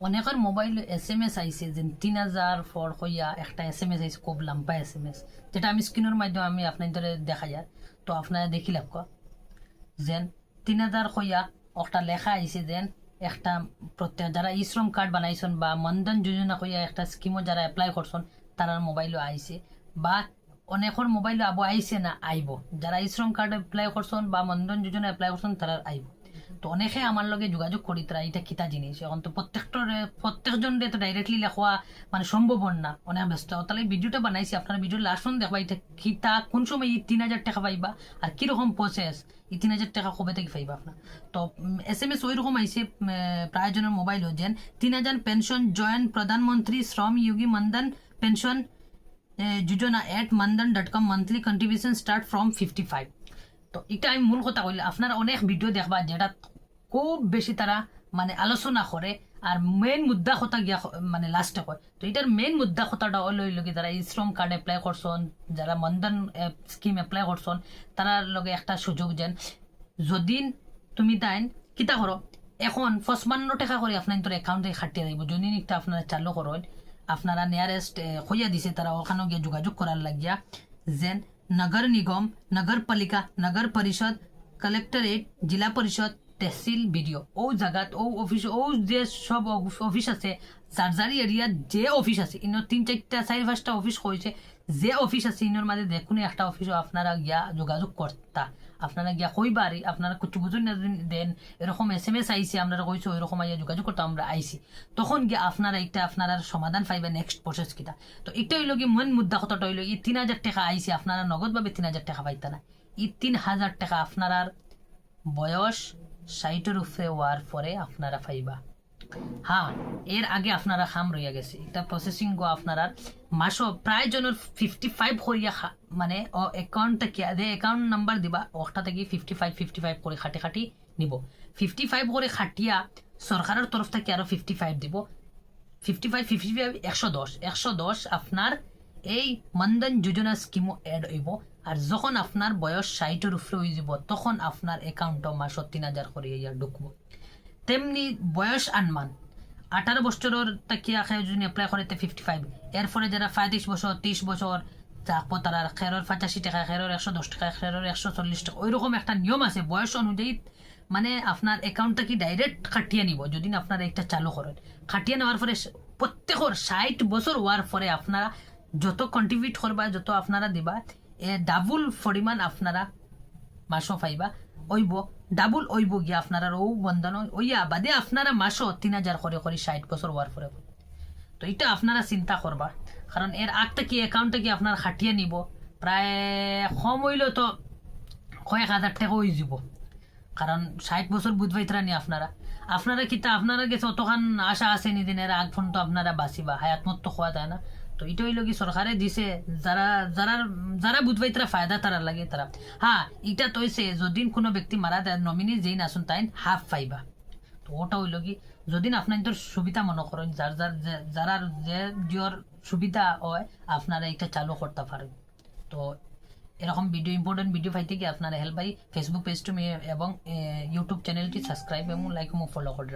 অনেকের mobile SMS আইছে যে 3000 ফর হইয়া একটা SMS আইছে খুব লম্বা SMS, যেটা আমি স্ক্রিনের মাধ্যমে আমি আপনাদের দেখা যায়। তো আপনারা দেখি লাগা যেন 3000 হইয়া একটা লেখা আইছে যেন একটা প্রত্যেক যারা ই শ্রম কার্ড বানাইছেন বা মনধন যোজনা হইয়া একটা স্কিমও যারা এপ্লাই করছেন তারার মোবাইলও আইছে, বা অনেকের মোবাইল আবো আইছে না আইব, যারা ই শ্রম কার্ড এপ্লাই করছেন বা মনধন যোজনা এপ্লাই করছেন তারার আইব। তো অনেকে আমার লগে যোগাযোগ করি তারা এটা কিতা জিনিস, এখন তো প্রত্যেকজন তো ডাইরেক্টলি লেখা মানে সম্ভব না, অনেক ব্যস্ত। তাহলে ভিডিওটা বানাইছি, আপনার ভিডিও লাস্ট দেখবা এটা কিতা কোন সময় এই 3000 টাকা পাইবা আর কিরকম প্রসেস, এই 3000 টাকা কবে থেকে পাইবা আপনার। তো SMS ওই রকম আইসে প্রায়জনের মোবাইল যেন 3000 পেনশন জয়েন প্রধানমন্ত্রী Shram Yogi Mandhan pension Yojana @mandan.com monthly contribution start from 55। তো এটা আমি মূল কথা কইলে আপনারা অনেক ভিডিও দেখবা যেটা খুব বেশি তারা মানে আলোচনা করে আর মেইন মুদ্দা কথা গিয়া মানে লাস্টে কয়। তো এটার মেইন মুদ্দা কথাটা হলো কি যারা ই শ্রম কার্ড এপ্লাই করছেন, যারা মনধন স্কিম এপ্লাই করছেন, তারার লগে একটা সুযোগ যেন যদি তুমি তাইন কিতা করো এখন 55 টাকা করে আপনার তোর অ্যাকাউন্টে খাটিয়ে দিব, যদি একটা আপনারা চালু করেন আপনারা নিয়ারেস্ট হইয়া দিছে তারা ওখানে গিয়ে যোগাযোগ করার লাগিয়া যেন নগর নিগম, নগরপালিকা, নগর পরিষদ, কালেক্টরেট, জিলা পরিষদ, তহসিল বিডিও ও জায়গাত ও অফিস ও যে সব অফিস আছে যার যার এরিয়ার যে অফিস আছে ইনোর 3-4টা 4-5টা অফিস হয়েছে, যে অফিস আছে ইনোর মাঝে দেখুন একটা অফিসও আপনারা গিয়া যোগাযোগ করতা, আপনারা গিয়া কইবারি আপনারা কিছু বুঝুন না দেন এরকম SMS আইসি আমরা কইছো এরকম আইয়া যোগাযোগ করতে আমরা আইসি, তখন গিয়া আপনারা একটা আপনারা সমাধান পাইবে নেক্সট প্রসেস কিটা। তো এটা হইল কি মন মুদ্দা কথাটা হইল এই 3000 টাকা আইসি আপনারা নগদভাবে 3000 টাকা পাইতা না, এই 3000 টাকা আপনারা বয়স 60-এর উপরে হওয়ার পরে আপনারা পাইবা। হ্যাঁ, এর আগে আপনারা খাম রইয়া গেছে এটা প্রসেসিং গো আপনারা মাসও প্রায় জনের 55 করিয়া মানে অ্যাকাউন্টটা কি অ্যাকাউন্ট নাম্বার দিবা ওটা থেকে 55 করে খাটি খাটি নিব, 55 করে খাটিয়া সরকারের তরফ থেকে আরো 55 দিব, 55 110 আপনার এই মনধন যোজনা স্কিমও এড হইব। আর যখন আপনার বয়স 60-এর উপরে হয়ে যাব তখন আপনার অ্যাকাউন্টও মাসও 3000 করে ইয়া ঢুকবো। তেমনি বয়স আনমান 18 বছরের তাকিয়া খেয়ে যদি এপ্লাই করে 55, এরপরে যারা 35 বছর 30 বছর তারপর তারা খেরোর 85 টাকা, খেরোর 110 টাকা, খেরোর 140 টাকা, ওইরকম একটা নিয়ম আছে বয়স অনুযায়ী। মানে আপনার অ্যাকাউন্টটা কি ডাইরেক্ট খাটিয়ে নিব যদি আপনারা একটা চালু করেন, খাটিয়ে নেওয়ার পরে প্রত্যেকের 60 বছর হওয়ার পরে আপনারা যত কন্ট্রিবিউট করবা যত আপনারা দিবা এ ডাবল পরিমাণ আপনারা মাসও পাইবা ওইব, ডাবল ওইব গিয়া আপনারা ও বন্ধন ওইয়া বাদে আপনারা মাসও 3000 করে করে 60 বছর হওয়ার পরে। তো এটা আপনারা চিন্তা করবা, কারণ এর আগটা কি অ্যাকাউন্টে কি আপনার খাটিয়ে নিব প্রায় কম হইলেও তো কয়েক হাজার টাকা হয়ে যাব, কারণ 60 বছর বুঝবাইতরা নি আপনারা আপনারা কিতা আপনারা গেছে অতখান আশা আছে নিদিনের আগ ফোন তো আপনারা বাঁচিবা হায়াত মত তো খোয়া যায় না। তো এটা হইল কি সরকারে দিছে যারা যারা যারা বুঝবাইতরা ফায়দা তারা লাগে তারা। হ্যাঁ, এটা তো হইছে যদি কোনো ব্যক্তি মারা যায় নমিনি যেই নাচুন তাই হাফ পাইবা। তো ওটা হইল কি যদি আপনার তোর সুবিধা মনে করেন যার যার যারা যে জিওর সুবিধা হয় আপনারা এটা চালু করতে পারেন। তো এরকম ভিডিও ইম্পর্টেন্ট ভিডিও পাইতে কি আপনারা হেল্প পাই ফেসবুক পেজটি এবং ইউটিউব চ্যানেলটি সাবস্ক্রাইব এবং লাইক এবং ফলো করে